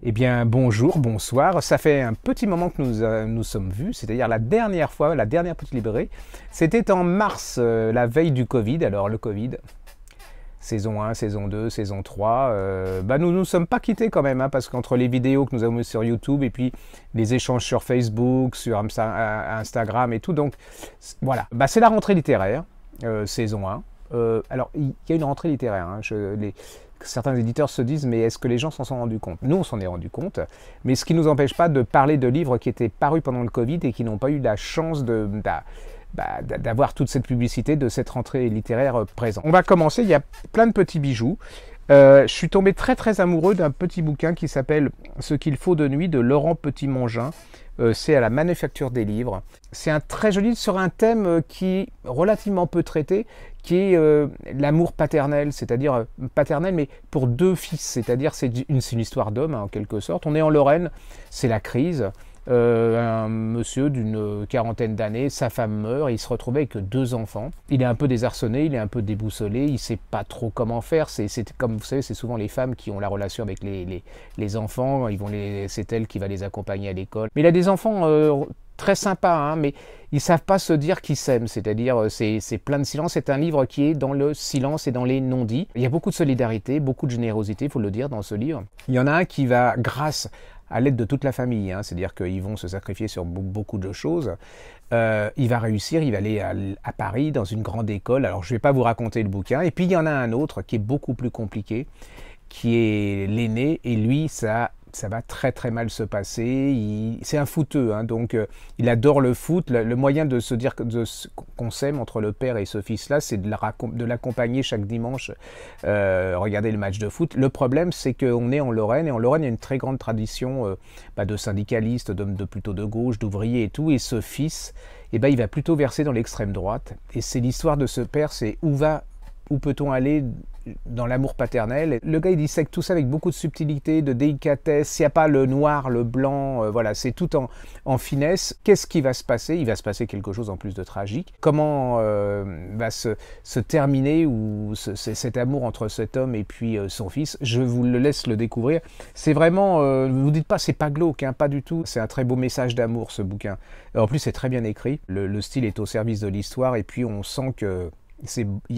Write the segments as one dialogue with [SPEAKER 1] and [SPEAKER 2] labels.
[SPEAKER 1] Eh bien, bonjour, bonsoir. Ça fait un petit moment que nous sommes vus, c'est-à-dire la dernière fois, la dernière petite librairie, c'était en mars, la veille du Covid. Alors, le Covid, saison 1, saison 2, saison 3, nous ne nous sommes pas quittés quand même, hein, parce qu'entre les vidéos que nous avons mises sur YouTube et puis les échanges sur Facebook, sur Instagram et tout, donc voilà. C'est la rentrée littéraire, saison 1. Alors, il y a une rentrée littéraire, hein, certains éditeurs se disent, mais est-ce que les gens s'en sont rendus compte? Nous, on s'en est rendu compte, mais ce qui ne nous empêche pas de parler de livres qui étaient parus pendant le Covid et qui n'ont pas eu la chance d'avoir toute cette publicité de cette rentrée littéraire présente. On va commencer, il y a plein de petits bijoux. Je suis tombé très amoureux d'un petit bouquin qui s'appelle « Ce qu'il faut de nuit » de Laurent Petit-Mongin. C'est à la Manufacture des livres. C'est un très joli livre sur un thème qui est relativement peu traité, qui est l'amour paternel, c'est-à-dire paternel, mais pour deux fils, c'est-à-dire c'est une histoire d'homme, hein, en quelque sorte. On est en Lorraine, c'est la crise. Un monsieur d'une quarantaine d'années, sa femme meurt, il se retrouve avec deux enfants. Il est un peu désarçonné, il est un peu déboussolé, il ne sait pas trop comment faire. C'est comme vous savez, c'est souvent les femmes qui ont la relation avec les enfants, c'est elle qui va les accompagner à l'école. Mais il a des enfants très sympas, hein, mais ils ne savent pas se dire qu'ils s'aiment, c'est-à-dire c'est plein de silence. C'est un livre qui est dans le silence et dans les non-dits. Il y a beaucoup de solidarité, beaucoup de générosité, il faut le dire, dans ce livre. Il y en a un qui va, grâce à l'aide de toute la famille, hein, c'est-à-dire qu'ils vont se sacrifier sur beaucoup de choses. Il va réussir, il va aller à Paris dans une grande école. Alors je ne vais pas vous raconter le bouquin. Et puis il y en a un autre qui est beaucoup plus compliqué, qui est l'aîné, et lui ça va très mal se passer. C'est un footeux, hein, donc il adore le foot. Le moyen de se dire qu'on s'aime entre le père et ce fils-là, c'est de l'accompagner chaque dimanche, regarder le match de foot. Le problème, c'est qu'on est en Lorraine, et en Lorraine, il y a une très grande tradition de syndicalistes, plutôt de gauche, d'ouvriers et tout, et ce fils, il va plutôt verser dans l'extrême droite. Et c'est l'histoire de ce père, c'est où peut-on aller dans l'amour paternel. Le gars, il dissèque tout ça avec beaucoup de subtilité, de délicatesse. Il n'y a pas le noir, le blanc, voilà, c'est tout en finesse. Qu'est-ce qui va se passer? Il va se passer quelque chose en plus de tragique. Comment va se terminer cet amour entre cet homme et puis son fils? Je vous le laisse le découvrir. C'est vraiment, ne vous dites pas, c'est pas glauque, hein, pas du tout. C'est un très beau message d'amour, ce bouquin. En plus, c'est très bien écrit. Le style est au service de l'histoire, et puis on sent que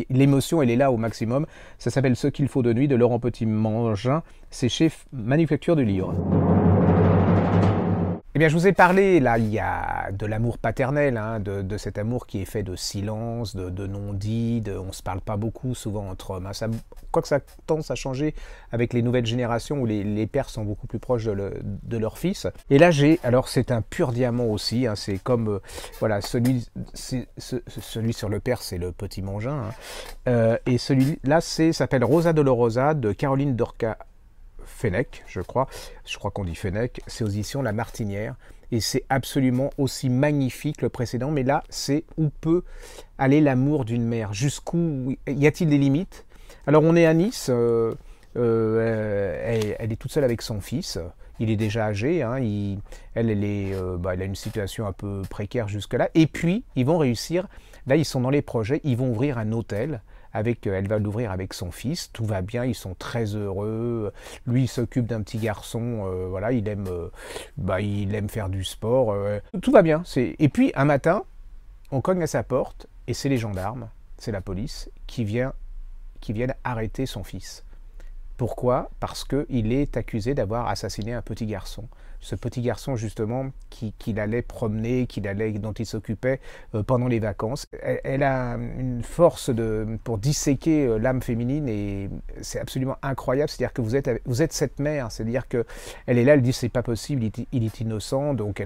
[SPEAKER 1] l'émotion, elle est là au maximum. Ça s'appelle « Ce qu'il faut de nuit » de Laurent Petit-Mongin. C'est chez Manufacture du livre. Eh bien, je vous ai parlé, là, il y a de l'amour paternel, hein, de cet amour qui est fait de silence, de non-dit, on ne se parle pas beaucoup souvent entre hommes. Hein. Quoique ça tendance à changer avec les nouvelles générations où les pères sont beaucoup plus proches de leurs fils. Et là, alors c'est un pur diamant aussi, hein, c'est comme, voilà, celui sur le père, c'est le Petit Mongin, hein, et celui-là, s'appelle Rosa Dolorosa de Caroline Dorca Fenech, je crois qu'on dit Fenech, c'est aux éditions La Martinière, et c'est absolument aussi magnifique le précédent, mais là, c'est où peut aller l'amour d'une mère, jusqu'où y a-t-il des limites? Alors on est à Nice, elle est toute seule avec son fils, il est déjà âgé, hein, elle a une situation un peu précaire jusque-là, et puis ils vont réussir, là ils sont dans les projets, ils vont ouvrir un hôtel, elle va l'ouvrir avec son fils, tout va bien, ils sont très heureux, lui il s'occupe d'un petit garçon, voilà, il aime faire du sport, tout va bien. Et puis un matin, on cogne à sa porte, et c'est les gendarmes, c'est la police, qui viennent arrêter son fils. Pourquoi? Parce qu'il est accusé d'avoir assassiné un petit garçon. Ce petit garçon, justement, qu'il allait promener, dont il s'occupait pendant les vacances. Elle a une force pour disséquer l'âme féminine, et c'est absolument incroyable. C'est-à-dire que vous êtes cette mère, c'est-à-dire qu'elle est là, elle dit c'est pas possible, il est innocent, donc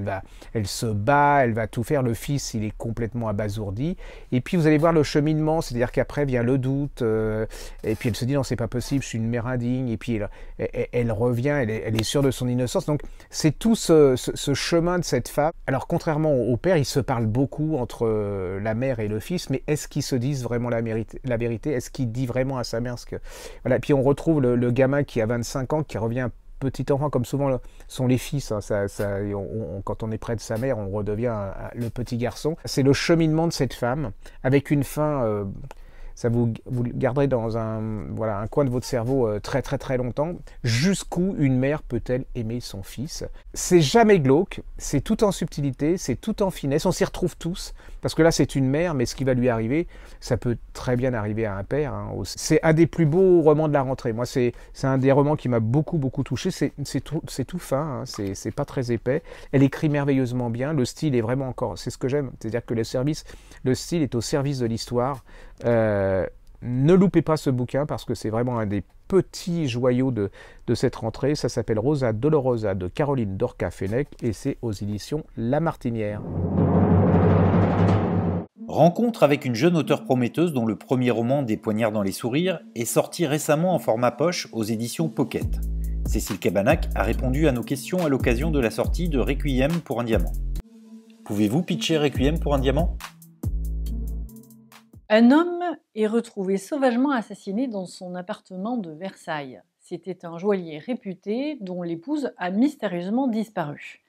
[SPEAKER 1] elle se bat, elle va tout faire. Le fils, il est complètement abasourdi. Et puis vous allez voir le cheminement, c'est-à-dire qu'après vient le doute, et puis elle se dit non, c'est pas possible, je suis une mère indigne, et puis elle revient, elle est sûre de son innocence. Donc c'est tout ce chemin de cette femme. Alors contrairement au père, ils se parlent beaucoup entre la mère et le fils, mais est-ce qu'ils se disent vraiment la vérité? Est-ce qu'il dit vraiment à sa mère voilà. Puis on retrouve le gamin qui a 25 ans, qui revient petit enfant, comme souvent sont les fils, hein, quand on est près de sa mère, on redevient le petit garçon. C'est le cheminement de cette femme, avec une fin... vous le garderez dans un coin de votre cerveau très très très longtemps. Jusqu'où une mère peut-elle aimer son fils? C'est jamais glauque, c'est tout en subtilité, c'est tout en finesse, on s'y retrouve tous, parce que là c'est une mère, mais ce qui va lui arriver, ça peut très bien arriver à un père. Hein. C'est un des plus beaux romans de la rentrée. Moi, c'est un des romans qui m'a beaucoup touché. C'est tout fin, hein. C'est pas très épais. Elle écrit merveilleusement bien. Le style est vraiment encore, c'est ce que j'aime. C'est-à-dire que le style est au service de l'histoire. Ne loupez pas ce bouquin parce que c'est vraiment un des petits joyaux de cette rentrée. Ça s'appelle Rosa Dolorosa de Caroline Dorca-Fenech et c'est aux éditions La Martinière.
[SPEAKER 2] Rencontre avec une jeune auteure prometteuse dont le premier roman, Des poignards dans les sourires, est sorti récemment en format poche aux éditions Pocket. Cécile Cabanach a répondu à nos questions à l'occasion de la sortie de Requiem pour un diamant. Pouvez-vous pitcher Requiem pour un diamant ?
[SPEAKER 3] Un homme est retrouvé sauvagement assassiné dans son appartement de Versailles. C'était un joaillier réputé dont l'épouse a mystérieusement disparu.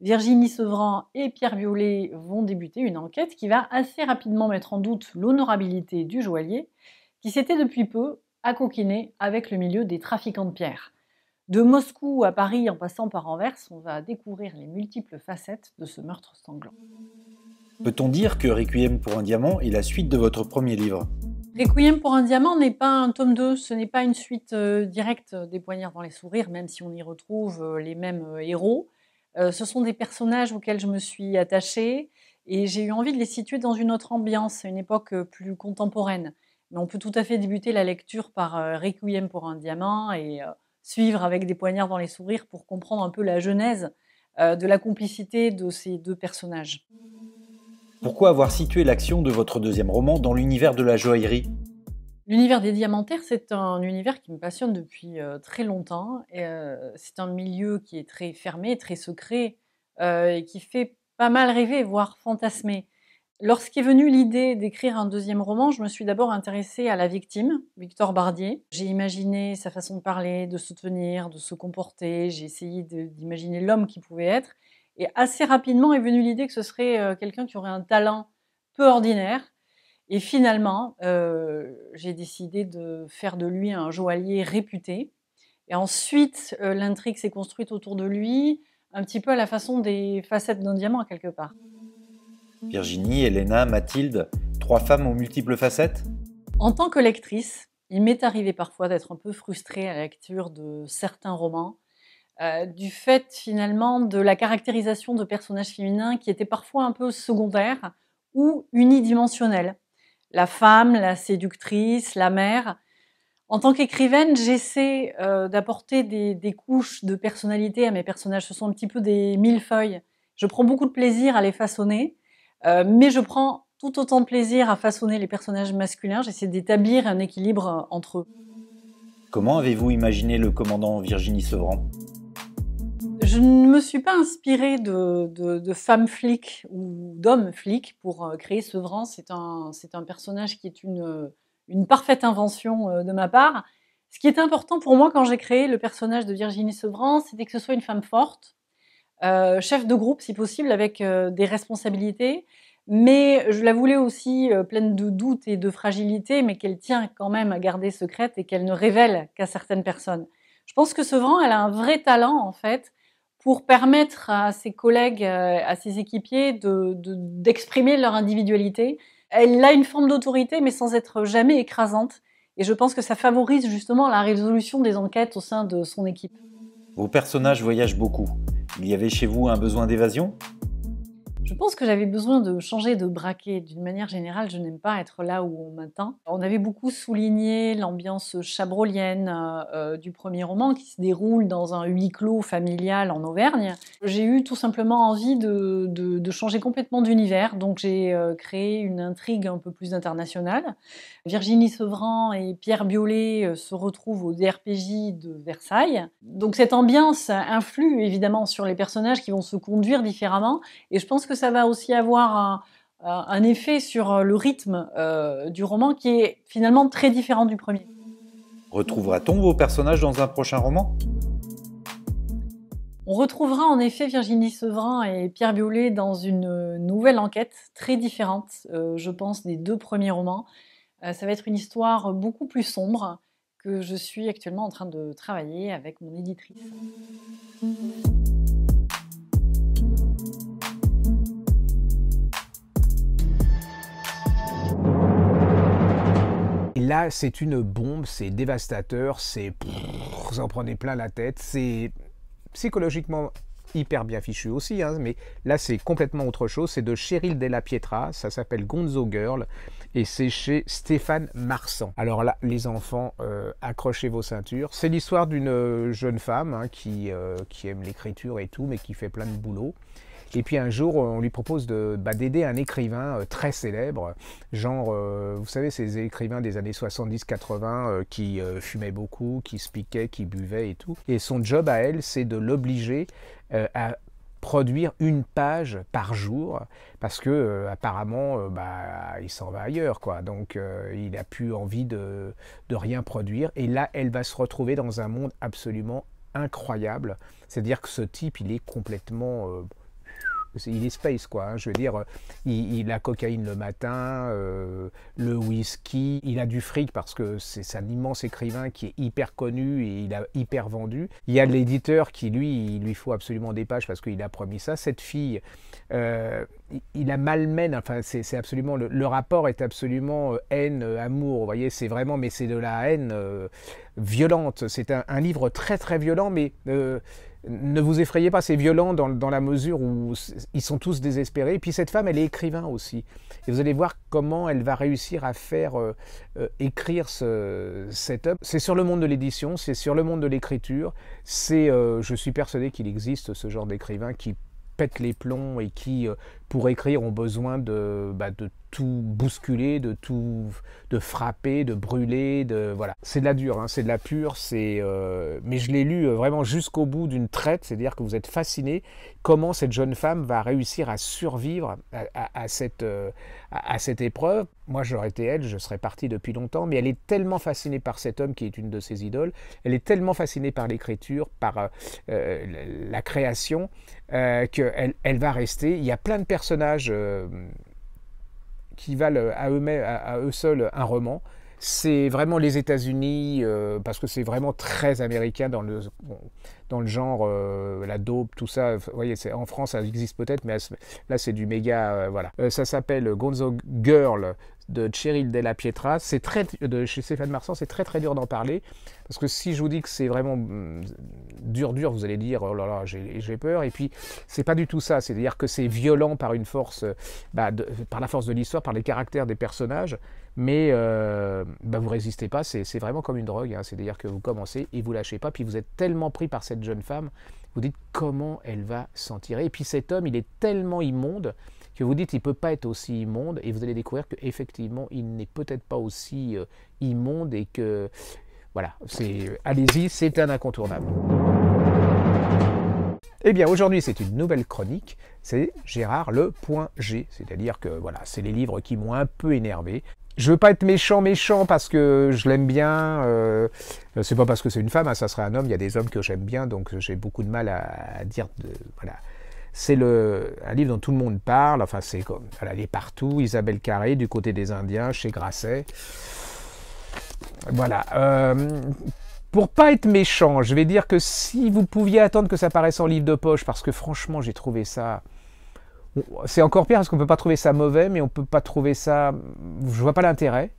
[SPEAKER 3] Virginie Sevran et Pierre Biolay vont débuter une enquête qui va assez rapidement mettre en doute l'honorabilité du joaillier, qui s'était depuis peu acoquiné avec le milieu des trafiquants de pierres. De Moscou à Paris en passant par Anvers, on va découvrir les multiples facettes de ce meurtre sanglant.
[SPEAKER 2] Peut-on dire que Requiem pour un diamant est la suite de votre premier livre ?
[SPEAKER 3] Requiem pour un diamant n'est pas un tome 2, ce n'est pas une suite directe des Poignards dans les sourires, même si on y retrouve les mêmes héros. Ce sont des personnages auxquels je me suis attachée et j'ai eu envie de les situer dans une autre ambiance, à une époque plus contemporaine. Mais on peut tout à fait débuter la lecture par Requiem pour un diamant et suivre avec Des Poignards dans les sourires pour comprendre un peu la genèse de la complicité de ces deux personnages.
[SPEAKER 2] Pourquoi avoir situé l'action de votre deuxième roman dans l'univers de la joaillerie ?
[SPEAKER 3] L'univers des diamantaires, c'est un univers qui me passionne depuis très longtemps. C'est un milieu qui est très fermé, très secret, et qui fait pas mal rêver, voire fantasmer. Lorsqu'est venue l'idée d'écrire un deuxième roman, je me suis d'abord intéressée à la victime, Victor Bardier. J'ai imaginé sa façon de parler, de se tenir, de se comporter. J'ai essayé d'imaginer l'homme qu'il pouvait être. Et assez rapidement est venue l'idée que ce serait quelqu'un qui aurait un talent peu ordinaire. Et finalement, j'ai décidé de faire de lui un joaillier réputé. Et ensuite, l'intrigue s'est construite autour de lui, un petit peu à la façon des facettes d'un diamant, quelque part.
[SPEAKER 2] Virginie, Elena, Mathilde, 3 femmes aux multiples facettes ?
[SPEAKER 3] En tant que lectrice, il m'est arrivé parfois d'être un peu frustrée à la lecture de certains romans, du fait finalement de la caractérisation de personnages féminins qui étaient parfois un peu secondaires ou unidimensionnels. La femme, la séductrice, la mère. En tant qu'écrivaine, j'essaie d'apporter des couches de personnalité à mes personnages. Ce sont un petit peu des millefeuilles. Je prends beaucoup de plaisir à les façonner, mais je prends tout autant de plaisir à façonner les personnages masculins. J'essaie d'établir un équilibre entre eux.
[SPEAKER 2] Comment avez-vous imaginé le commandant Virginie Sevran ?
[SPEAKER 3] Je ne me suis pas inspirée de femmes flics ou d'hommes flics pour créer Sevran. C'est un personnage qui est une parfaite invention de ma part. Ce qui est important pour moi quand j'ai créé le personnage de Virginie Sevran, c'était que ce soit une femme forte, chef de groupe si possible, avec des responsabilités, mais je la voulais aussi pleine de doutes et de fragilité, mais qu'elle tient quand même à garder secrète et qu'elle ne révèle qu'à certaines personnes. Je pense que Sevran, elle a un vrai talent en fait pour permettre à ses collègues, à ses équipiers d'exprimer leur individualité. Elle a une forme d'autorité, mais sans être jamais écrasante. Et je pense que ça favorise justement la résolution des enquêtes au sein de son équipe.
[SPEAKER 2] Vos personnages voyagent beaucoup. Il y avait chez vous un besoin d'évasion ?
[SPEAKER 3] Je pense que j'avais besoin de changer de braquet. D'une manière générale, je n'aime pas être là où on m'attend. On avait beaucoup souligné l'ambiance chabrolienne du premier roman qui se déroule dans un huis clos familial en Auvergne. J'ai eu tout simplement envie de changer complètement d'univers, donc j'ai créé une intrigue un peu plus internationale. Virginie Sevran et Pierre Biolay se retrouvent au DRPJ de Versailles. Donc cette ambiance influe évidemment sur les personnages qui vont se conduire différemment, et je pense que ça va aussi avoir un effet sur le rythme du roman qui est finalement très différent du premier.
[SPEAKER 2] Retrouvera-t-on vos personnages dans un prochain roman ?
[SPEAKER 3] On retrouvera en effet Virginie Sevran et Pierre Biolay dans une nouvelle enquête très différente, je pense, des 2 premiers romans. Ça va être une histoire beaucoup plus sombre que je suis actuellement en train de travailler avec mon éditrice.
[SPEAKER 1] Et là, c'est une bombe, c'est dévastateur, vous en prenez plein la tête, c'est psychologiquement hyper bien fichu aussi, hein, mais là c'est complètement autre chose, c'est de Cheryl Della Pietra, ça s'appelle Gonzo Girl, et c'est chez Stéphane Marsan. Alors là, les enfants, accrochez vos ceintures, c'est l'histoire d'une jeune femme hein, qui aime l'écriture et tout, mais qui fait plein de boulot. Et puis un jour, on lui propose d'aider un écrivain très célèbre, genre, vous savez, ces écrivains des années 70-80 qui fumaient beaucoup, qui se piquaient, qui buvaient et tout. Et son job à elle, c'est de l'obliger à produire une page par jour, parce que apparemment, il s'en va ailleurs, quoi. Donc, il n'a plus envie de rien produire. Et là, elle va se retrouver dans un monde absolument incroyable. C'est-à-dire que ce type, il est complètement... il est space, quoi. Hein. Je veux dire, il a cocaïne le matin, le whisky, il a du fric parce que c'est un immense écrivain qui est hyper connu et il a hyper vendu. Il y a l'éditeur qui, lui, il lui faut absolument des pages parce qu'il a promis ça. Cette fille, il la malmène, enfin, c'est absolument, le rapport est absolument haine, amour, vous voyez, c'est vraiment, mais c'est de la haine violente. C'est un livre très, très violent, mais... ne vous effrayez pas, c'est violent dans la mesure où ils sont tous désespérés. Et puis cette femme, elle est écrivain aussi. Et vous allez voir comment elle va réussir à faire écrire cette œuvre. C'est sur le monde de l'édition, c'est sur le monde de l'écriture. Je suis persuadé qu'il existe ce genre d'écrivains qui pètent les plombs et qui, pour écrire, ont besoin de tout bousculer, de frapper, de brûler, voilà. C'est de la dure, hein, c'est de la pure, mais je l'ai lu vraiment jusqu'au bout d'une traite, c'est-à-dire que vous êtes fasciné comment cette jeune femme va réussir à survivre à cette épreuve. Moi, j'aurais été elle, je serais parti depuis longtemps, mais elle est tellement fascinée par cet homme qui est une de ses idoles, elle est tellement fascinée par l'écriture, par la création, qu'elle va rester. Il y a plein de personnages qui valent à eux seuls un roman. C'est vraiment les États-Unis, parce que c'est vraiment très américain dans le genre, la dope, tout ça. Vous voyez, en France, ça existe peut-être, mais là, c'est du méga, voilà. Ça s'appelle Gonzo Girl de Cheryl Della Pietra. C'est chez Stéphane Marsan, c'est très très dur d'en parler, parce que si je vous dis que c'est vraiment dur, vous allez dire, oh là là, j'ai peur. Et puis, c'est pas du tout ça. C'est-à-dire que c'est violent par une force, par la force de l'histoire, par les caractères des personnages, mais vous résistez pas. C'est vraiment comme une drogue, hein. C'est-à-dire que vous commencez et vous lâchez pas, puis vous êtes tellement pris par cette jeune femme, vous dites comment elle va s'en tirer. Et puis cet homme, il est tellement immonde que vous dites il ne peut pas être aussi immonde, et vous allez découvrir qu'effectivement, il n'est peut-être pas aussi immonde, et que, voilà, allez-y, c'est un incontournable. Eh bien, aujourd'hui, c'est une nouvelle chronique, c'est Gérard le point G, c'est-à-dire que, voilà, c'est les livres qui m'ont un peu énervé. Je veux pas être méchant parce que je l'aime bien, c'est pas parce que c'est une femme, hein, ça serait un homme, il y a des hommes que j'aime bien, donc j'ai beaucoup de mal à dire, voilà. C'est un livre dont tout le monde parle, enfin c'est comme, voilà, elle est partout, Isabelle Carré, du côté des Indiens, chez Grasset. Voilà. Pour pas être méchant, je vais dire que si vous pouviez attendre que ça paraisse en livre de poche, parce que franchement j'ai trouvé ça... C'est encore pire parce qu'on ne peut pas trouver ça mauvais, mais on ne peut pas trouver ça... Je vois pas l'intérêt.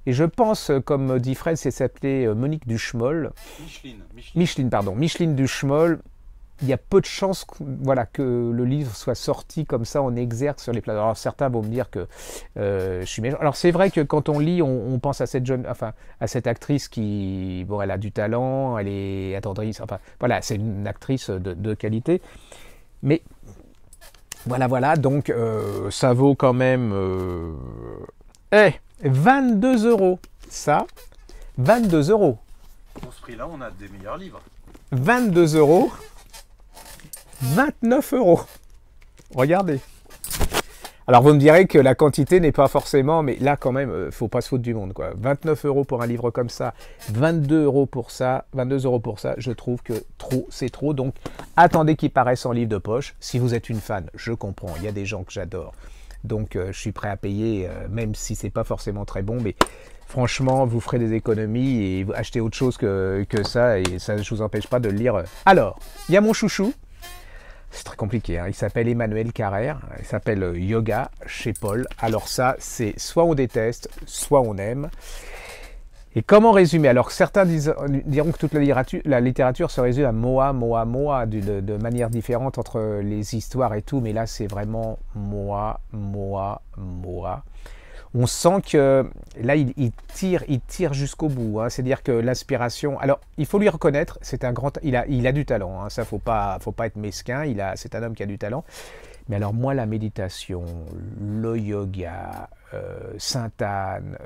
[SPEAKER 1] Et je pense, comme dit Fred, c'est s'appelait Monique Duchemol. Micheline Duchemol. Il y a peu de chances voilà, que le livre soit sorti comme ça en exergue sur les plateformes. Alors certains vont me dire que je suis méchant. Alors c'est vrai que quand on lit, on pense à à cette actrice qui, bon, elle a du talent, elle est attendrisse, enfin voilà, c'est une actrice de qualité. Mais voilà, donc ça vaut quand même 22 €. Ça, 22 €.
[SPEAKER 4] Pour ce prix-là, on a des meilleurs livres.
[SPEAKER 1] 22 €. 29 €. Regardez. Alors vous me direz que la quantité n'est pas forcément, mais là quand même, faut pas se foutre du monde, quoi. 29 € pour un livre comme ça, 22 € pour ça, 22 € pour ça, je trouve que c'est trop. Donc attendez qu'il paraisse en livre de poche. Si vous êtes une fan, je comprends, il y a des gens que j'adore. Donc je suis prêt à payer, même si c'est pas forcément très bon, mais franchement, vous ferez des économies et vous achetez autre chose que ça, et ça ne vous empêche pas de le lire. Alors, il y a mon chouchou. C'est très compliqué, hein. Il s'appelle Emmanuel Carrère, il s'appelle Yoga chez Paul. Alors ça, c'est soit on déteste, soit on aime. Et comment résumer? Alors certains diront que toute la littérature se résume à Moa, de manière différente entre les histoires et tout, mais là c'est vraiment Moa. On sent que là il tire jusqu'au bout, hein. C'est-à-dire que l'inspiration, alors il faut lui reconnaître, c'est un grand, il a du talent, hein. Ça faut pas être mesquin, c'est un homme qui a du talent. Mais alors moi la méditation, le yoga, Sainte-Anne,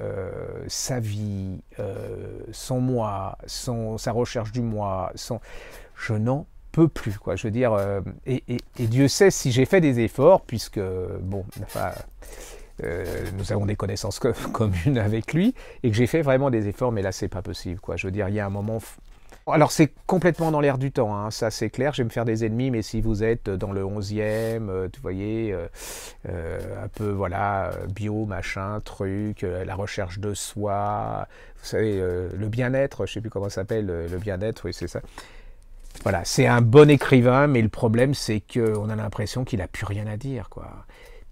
[SPEAKER 1] sa vie, son moi, sa recherche du moi, je n'en peux plus, quoi. Je veux dire, et Dieu sait si j'ai fait des efforts, puisque bon, enfin. Nous avons des connaissances communes avec lui, et que j'ai fait vraiment des efforts, mais là c'est pas possible, quoi. Je veux dire, il y a un moment. Alors c'est complètement dans l'air du temps, hein, ça c'est clair, je vais me faire des ennemis, mais si vous êtes dans le 11e, vous voyez, un peu voilà, bio, machin, truc, la recherche de soi, vous savez, le bien-être, je sais plus comment ça s'appelle, le bien-être, oui c'est ça. Voilà, c'est un bon écrivain, mais le problème c'est qu'on a l'impression qu'il n'a plus rien à dire, quoi.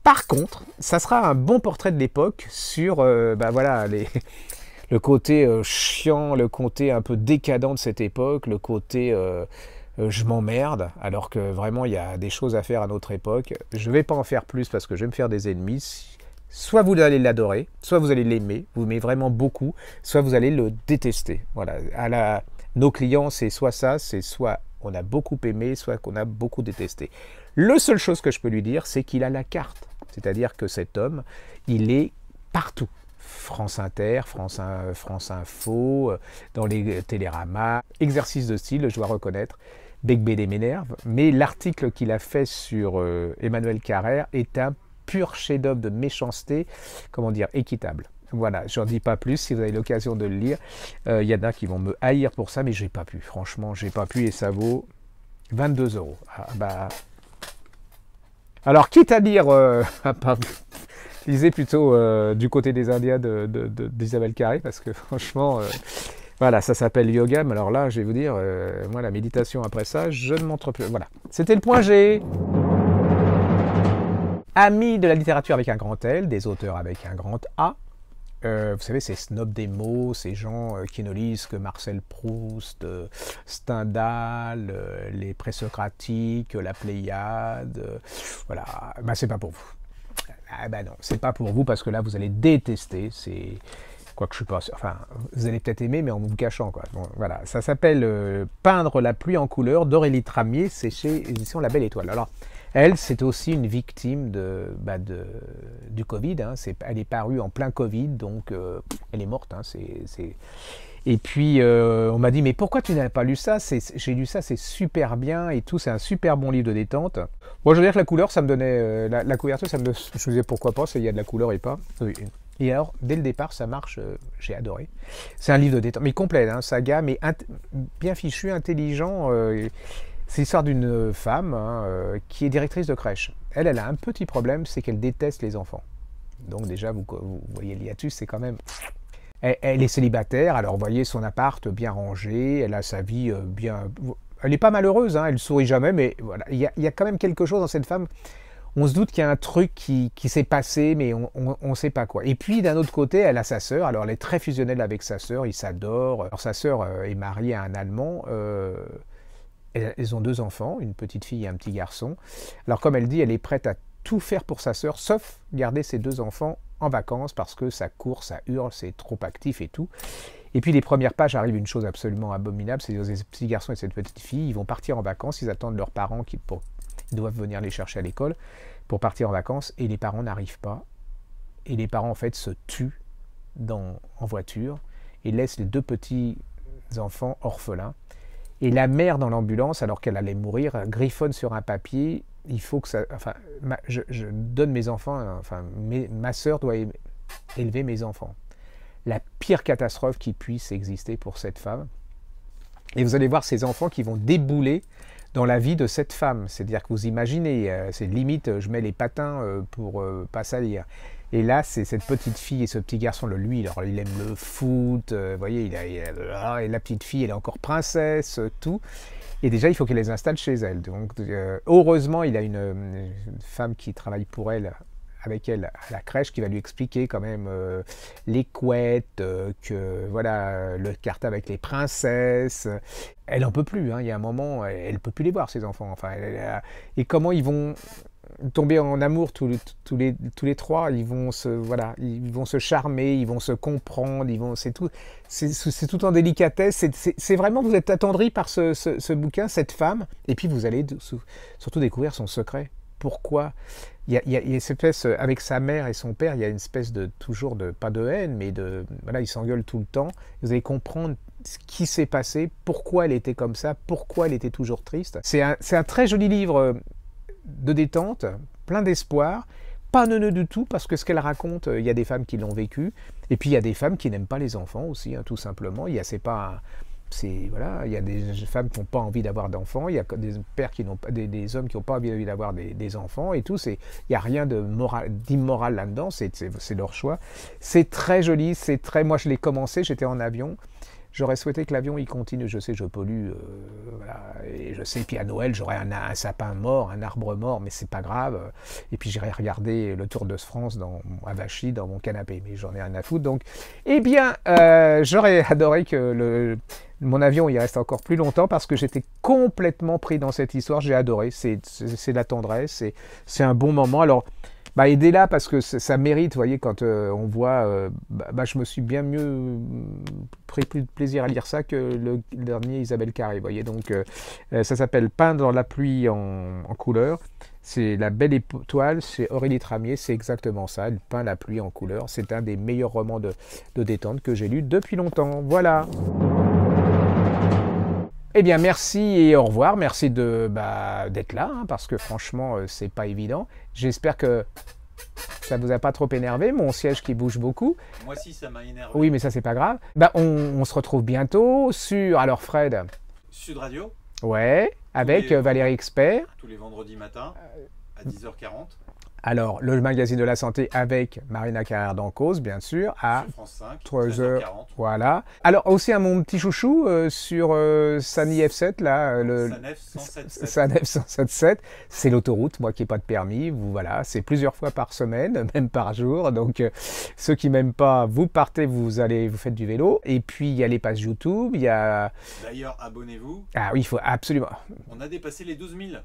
[SPEAKER 1] Par contre, ça sera un bon portrait de l'époque sur voilà, le côté chiant, le côté un peu décadent de cette époque, le côté je m'emmerde, alors que vraiment il y a des choses à faire à notre époque. Je ne vais pas en faire plus parce que je vais me faire des ennemis. Soit vous allez l'adorer, soit vous allez l'aimer, vous aimez vraiment beaucoup, soit vous allez le détester. Voilà, nos clients, c'est soit ça, c'est soit on a beaucoup aimé, soit qu'on a beaucoup détesté. La seule chose que je peux lui dire, c'est qu'il a la carte. C'est-à-dire que cet homme, il est partout. France Inter, France Info, dans les téléramas. Exercice de style, je dois reconnaître. Bec BD m'énerve. Mais l'article qu'il a fait sur Emmanuel Carrère est un pur chef-d'œuvre de méchanceté, comment dire, équitable. Voilà, j'en dis pas plus, si vous avez l'occasion de le lire. Il y en a qui vont me haïr pour ça, mais j'ai pas pu. Franchement, j'ai pas pu et ça vaut 22 €. Ah, bah... Alors, quitte à dire, lisez plutôt du côté des Indiens d'Isabelle Carré, parce que franchement, voilà, ça s'appelle yoga, mais alors là, je vais vous dire, moi, la méditation après ça, je ne montre plus. Voilà, c'était le point G. Amis de la littérature avec un grand L, des auteurs avec un grand A. Vous savez, ces snobs des mots, ces gens qui ne lisent que Marcel Proust, Stendhal, les présocratiques, la Pléiade, voilà, ben c'est pas pour vous. Ah ben non, c'est pas pour vous parce que là vous allez détester, c'est quoi que je suis pas, enfin vous allez peut-être aimer mais en vous cachant, quoi. Bon, voilà, ça s'appelle Peindre la pluie en couleur d'Aurélie Tramier, c'est chez édition La Belle Étoile. Alors elle, c'est aussi une victime du Covid. Hein. Elle est parue en plein Covid, donc elle est morte. Hein. Et puis, on m'a dit, mais pourquoi tu n'as pas lu ça? J'ai lu ça, c'est super bien et tout, c'est un super bon livre de détente. Moi, je veux dire que la couleur, ça me donnait... la couverture, je me disais, pourquoi pas, il y a de la couleur et pas. Oui. Et alors, dès le départ, ça marche, j'ai adoré. C'est un livre de détente, mais complet, hein, saga, mais bien fichu, intelligent... C'est l'histoire d'une femme qui est directrice de crèche. Elle a un petit problème, c'est qu'elle déteste les enfants. Donc déjà, vous voyez le hiatus, c'est quand même... Elle est célibataire, alors vous voyez son appart bien rangé, elle a sa vie bien... Elle n'est pas malheureuse, hein, elle sourit jamais, mais voilà, il y a quand même quelque chose dans cette femme. On se doute qu'il y a un truc qui s'est passé, mais on ne sait pas quoi. Et puis d'un autre côté, elle a sa sœur, alors elle est très fusionnelle avec sa sœur, ils s'adorent. Alors sa sœur est mariée à un Allemand... Elles ont 2 enfants, une petite fille et un petit garçon. Alors comme elle dit, elle est prête à tout faire pour sa sœur, sauf garder ses 2 enfants en vacances parce que ça court, ça hurle, c'est trop actif et tout. Et puis les premières pages arrivent une chose absolument abominable, c'est que ces petits garçons et cette petite fille, ils vont partir en vacances, ils attendent leurs parents qui doivent venir les chercher à l'école pour partir en vacances et les parents n'arrivent pas. Et les parents en fait se tuent en voiture et laissent les 2 petits enfants orphelins. Et la mère dans l'ambulance, alors qu'elle allait mourir, griffonne sur un papier, il faut que ça... Enfin, je donne mes enfants, enfin, ma sœur doit élever mes enfants. La pire catastrophe qui puisse exister pour cette femme. Et vous allez voir ces enfants qui vont débouler dans la vie de cette femme. C'est-à-dire que vous imaginez, c'est limite, je mets les patins pour pas salir. Et là, c'est cette petite fille et ce petit garçon, lui, alors, il aime le foot, vous voyez, et la petite fille, elle est encore princesse, tout. Et déjà, il faut qu'elle les installe chez elle. Donc, heureusement, il a une femme qui travaille pour elle, avec elle à la crèche, qui va lui expliquer quand même les couettes, que voilà, le cartable avec les princesses. Elle en peut plus, hein. Il y a un moment, elle peut plus les voir, ses enfants. Enfin, et comment ils vont tomber en amour tous les trois, ils vont se charmer, ils vont se comprendre, c'est tout en délicatesse. C'est vraiment, vous êtes attendri par ce bouquin, cette femme, et puis vous allez surtout découvrir son secret. Pourquoi il y a cette espèce, avec sa mère et son père, il y a une espèce toujours pas de haine, mais voilà, ils s'engueulent tout le temps. Vous allez comprendre ce qui s'est passé, pourquoi elle était comme ça, pourquoi elle était toujours triste. C'est un très joli livre de détente, plein d'espoir, pas neuneux du tout, parce que ce qu'elle raconte, il y a des femmes qui l'ont vécu, et puis il y a des femmes qui n'aiment pas les enfants aussi, hein, tout simplement. Il y a des femmes qui n'ont pas envie d'avoir d'enfants, il y a des pères des hommes qui n'ont pas envie d'avoir des enfants, et tout. Il n'y a rien d'immoral là-dedans, c'est leur choix. C'est très joli, moi je l'ai commencé, j'étais en avion. J'aurais souhaité que l'avion il continue, je sais, je pollue, voilà, et je sais, puis à Noël j'aurais un sapin mort, un arbre mort, mais c'est pas grave, et puis j'irai regarder le Tour de France à Vachy dans mon canapé, mais j'en ai rien à foutre, donc, eh bien, j'aurais adoré que mon avion il reste encore plus longtemps, parce que j'étais complètement pris dans cette histoire, j'ai adoré, c'est de la tendresse, c'est un bon moment. Alors, aidez-la, parce que ça mérite, vous voyez, quand on voit, je me suis bien mieux pris plus de plaisir à lire ça que le dernier Isabelle Carré, vous voyez, donc ça s'appelle Peint dans la pluie en couleur, c'est La Belle Étoile, c'est Aurélie Tramier, c'est exactement ça, elle peint la pluie en couleur, c'est un des meilleurs romans de détente que j'ai lu depuis longtemps, voilà. Eh bien, merci et au revoir. Merci d'être là, hein, parce que franchement, c'est pas évident. J'espère que ça vous a pas trop énervé, mon siège qui bouge beaucoup.
[SPEAKER 4] Moi aussi, ça m'a énervé.
[SPEAKER 1] Oui, mais ça, c'est pas grave. On se retrouve bientôt sur... Alors, Fred.
[SPEAKER 4] Sud Radio.
[SPEAKER 1] Ouais, avec Valérie Expert.
[SPEAKER 4] Tous les vendredis matins, à 10h40.
[SPEAKER 1] Alors, le magazine de la santé avec Marina Carrère d'Encausse, bien sûr, à
[SPEAKER 4] sur France 5,
[SPEAKER 1] 13h.
[SPEAKER 4] 13h40.
[SPEAKER 1] Voilà. Alors, aussi à mon petit chouchou sur Sani F7, là.
[SPEAKER 4] Sanef 107.7.
[SPEAKER 1] Sanef 107.7. C'est l'autoroute, moi qui n'ai pas de permis. Voilà, c'est plusieurs fois par semaine, même par jour. Donc, ceux qui m'aiment pas, vous partez, vous faites du vélo. Et puis, il y a les pages YouTube, il y a...
[SPEAKER 4] D'ailleurs, abonnez-vous.
[SPEAKER 1] Ah oui, il faut absolument...
[SPEAKER 4] On a dépassé les 12 000.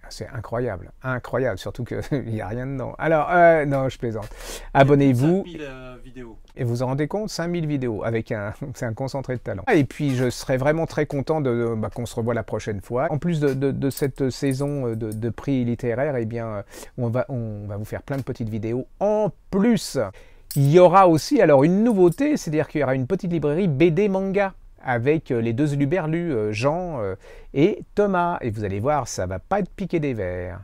[SPEAKER 1] C'est incroyable, incroyable, surtout qu'il n'y a rien dedans. Alors, non, je plaisante. Abonnez-vous.
[SPEAKER 4] 5000 vidéos.
[SPEAKER 1] Et vous vous rendez compte, 5000 vidéos, c'est un concentré de talent. Et puis, je serais vraiment très content qu'on se revoie la prochaine fois. En plus de cette saison de prix littéraire, eh bien, on va vous faire plein de petites vidéos. En plus, il y aura aussi alors une nouveauté, c'est-à-dire qu'il y aura une petite librairie BD manga, avec les deux Luberlus, Jean et Thomas. Et vous allez voir, ça va pas être piqué des verres.